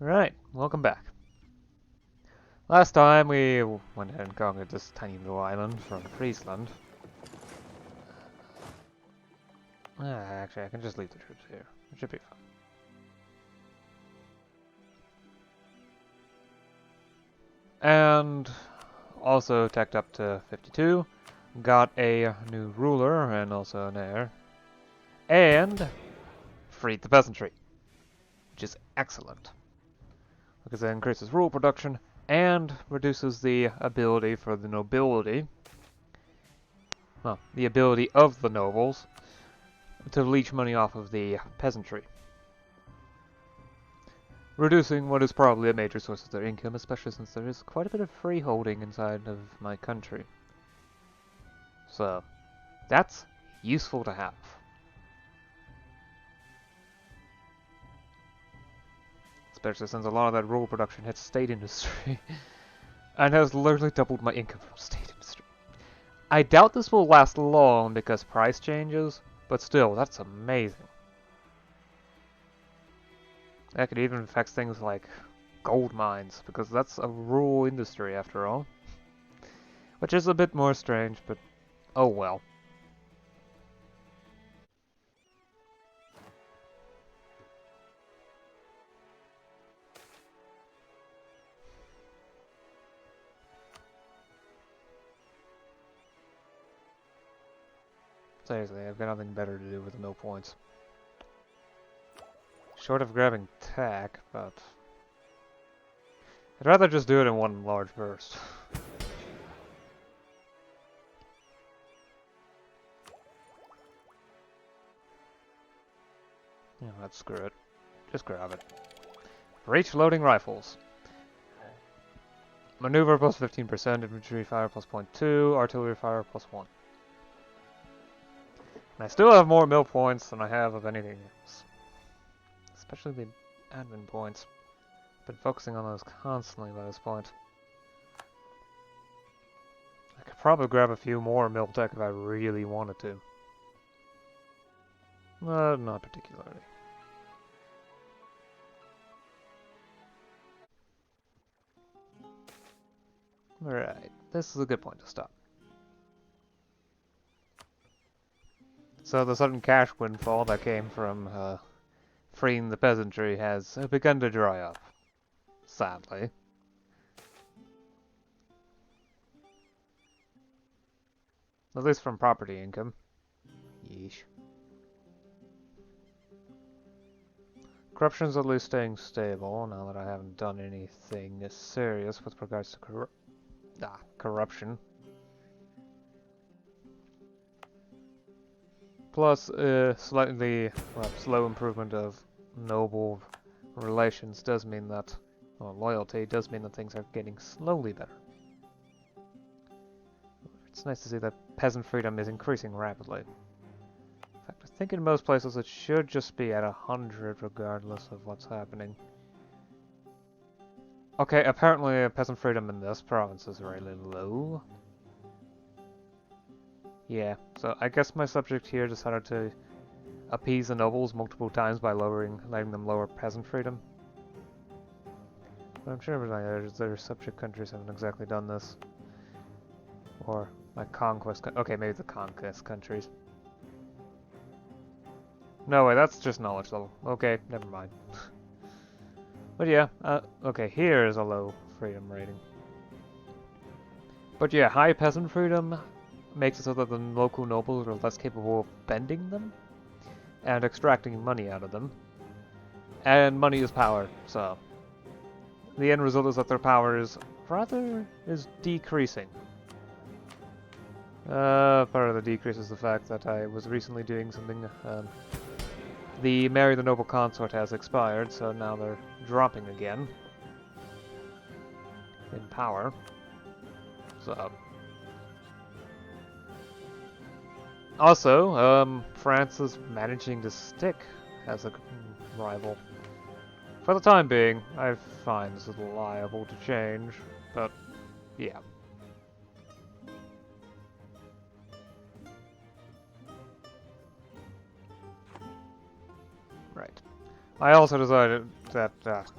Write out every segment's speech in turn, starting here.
Right, welcome back. Last time we went ahead and conquered this tiny little island from Friesland. Actually, I can just leave the troops here. It should be fine. And also teched up to 52. Got a new ruler and also an heir. And freed the peasantry, which is excellent. Because it increases rural production and reduces the ability for the nobility, well, the ability of the nobles, to leech money off of the peasantry. Reducing what is probably a major source of their income, especially since there is quite a bit of freeholding inside of my country. So, that's useful to have. Especially since a lot of that rural production hits state industry, and has literally doubled my income from state industry. I doubt this will last long because price changes, but still, that's amazing. That could even affect things like gold mines, because that's a rural industry after all. Which is a bit more strange, but oh well. Seriously, I've got nothing better to do with the mill points. Short of grabbing tech, but I'd rather just do it in one large burst. Yeah, let's screw it. Just grab it. Breach loading rifles. Maneuver plus 15%, infantry fire plus 0.2, artillery fire plus 1. And I still have more mill points than I have of anything else. Especially the admin points. Been focusing on those constantly by this point. I could probably grab a few more mill tech if I really wanted to. Not particularly. Alright, this is a good point to stop. So the sudden cash windfall that came from freeing the peasantry has begun to dry up. Sadly. At least from property income. Yeesh. Corruption's at least staying stable, now that I haven't done anything serious with regards to corruption. Plus, slightly slow improvement of noble relations does mean that, or loyalty does mean that things are getting slowly better. It's nice to see that peasant freedom is increasing rapidly. In fact, I think in most places it should just be at 100 regardless of what's happening. Okay, apparently peasant freedom in this province is really low. Yeah, so I guess my subject here decided to appease the nobles multiple times by letting them lower peasant freedom. But I'm sure their subject countries haven't exactly done this. Or my conquest okay, maybe the conquest countries. No way, that's just knowledge level. Okay, never mind. But yeah, okay, here is a low freedom rating. But yeah, high peasant freedom makes it so that the local nobles are less capable of bending them and extracting money out of them. And money is power, so the end result is that their power is decreasing. Part of the decrease is the fact that I was recently doing something, the Marry the Noble Consort has expired, so now they're dropping again in power. So also, France is managing to stick as a rival. For the time being, I find this is liable to change, but yeah. Right. I also decided that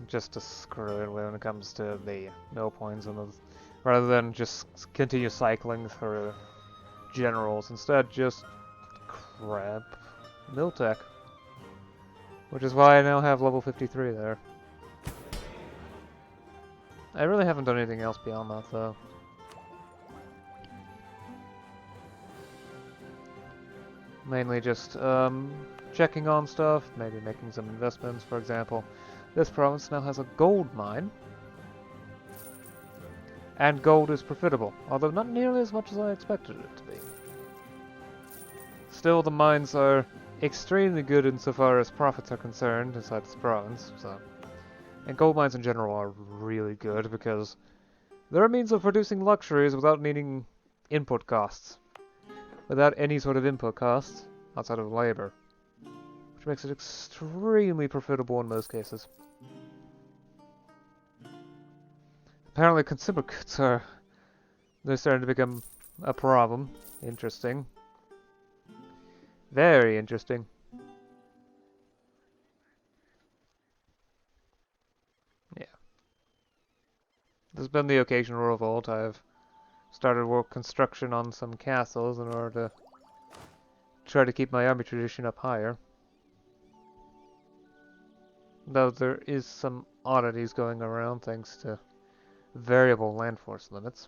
just to screw it when it comes to the mill points, and rather than just continue cycling through generals. Instead, just crap mill tech. Which is why I now have level 53 there. I really haven't done anything else beyond that, though. Mainly just checking on stuff, maybe making some investments. For example, this province now has a gold mine. And gold is profitable, although not nearly as much as I expected it to be. Still, the mines are extremely good insofar as profits are concerned inside this province, so... And gold mines in general are really good because they're a means of producing luxuries without needing input costs. Without any sort of input costs outside of labor. Which makes it extremely profitable in most cases. Apparently consumer goods they're starting to become a problem. Interesting. Very interesting. Yeah. There's been the occasional revolt. I've started work construction on some castles in order to try to keep my army tradition up higher. Though there is some oddities going around thanks to variable land force limits.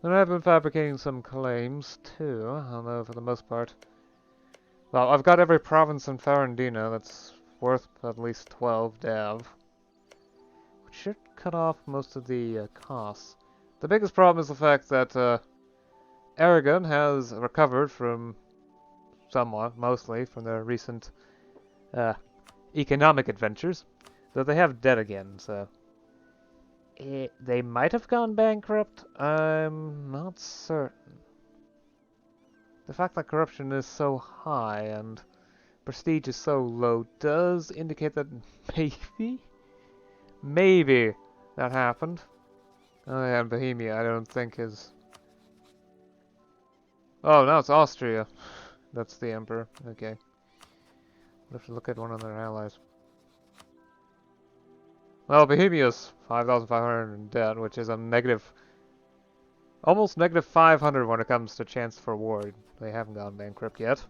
And I've been fabricating some claims too, although for the most part... Well, I've got every province in Farandina that's worth at least 12 dev. Which should cut off most of the costs. The biggest problem is the fact that Aragon has recovered from, somewhat, mostly, from their recent economic adventures. Though they have debt again, so... they might have gone bankrupt, I'm not certain. The fact that corruption is so high and prestige is so low does indicate that maybe that happened. Oh yeah, and Bohemia I don't think is... Oh, no, it's Austria. That's the emperor. Okay. We'll have to look at one of their allies. Well, Bohemia's 5,500 in debt, which is a negative... Almost negative 500 when it comes to chance for war. They haven't gone bankrupt yet.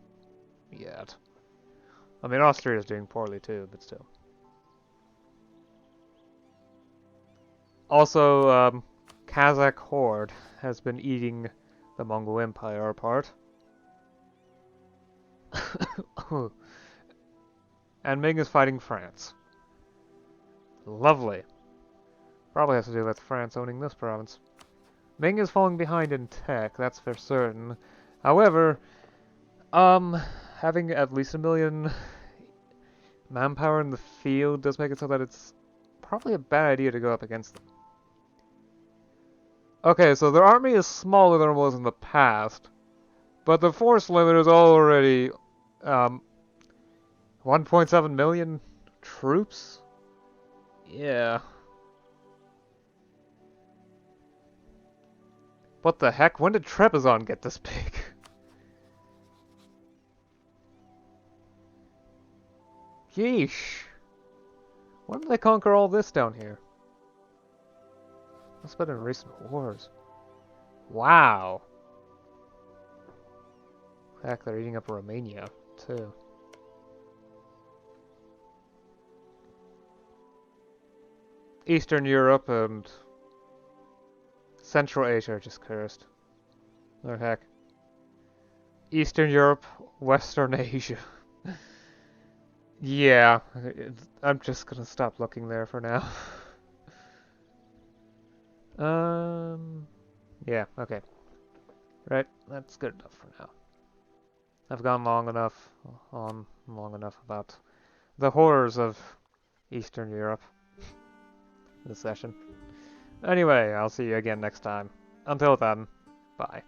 I mean, Austria is doing poorly too, but still. Also, Kazakh horde has been eating the Mongol Empire apart. And Ming is fighting France. Lovely. Probably has to do with France owning this province. Ming is falling behind in tech, that's for certain. However, having at least 1 million manpower in the field does make it so that it's probably a bad idea to go up against them. Okay, so their army is smaller than it was in the past, but the force limit is already 1.7 million troops? Yeah. What the heck? When did Trebizond get this big? Yeesh. When did they conquer all this down here? That's been in recent wars. Wow. Heck, they're eating up Romania, too. Eastern Europe and Central Asia are just cursed. Oh heck. Eastern Europe, Western Asia. Yeah, I'm just gonna stop looking there for now. Yeah, okay. Right, that's good enough for now. I've gone long enough about the horrors of Eastern Europe this session. Anyway, I'll see you again next time. Until then, bye.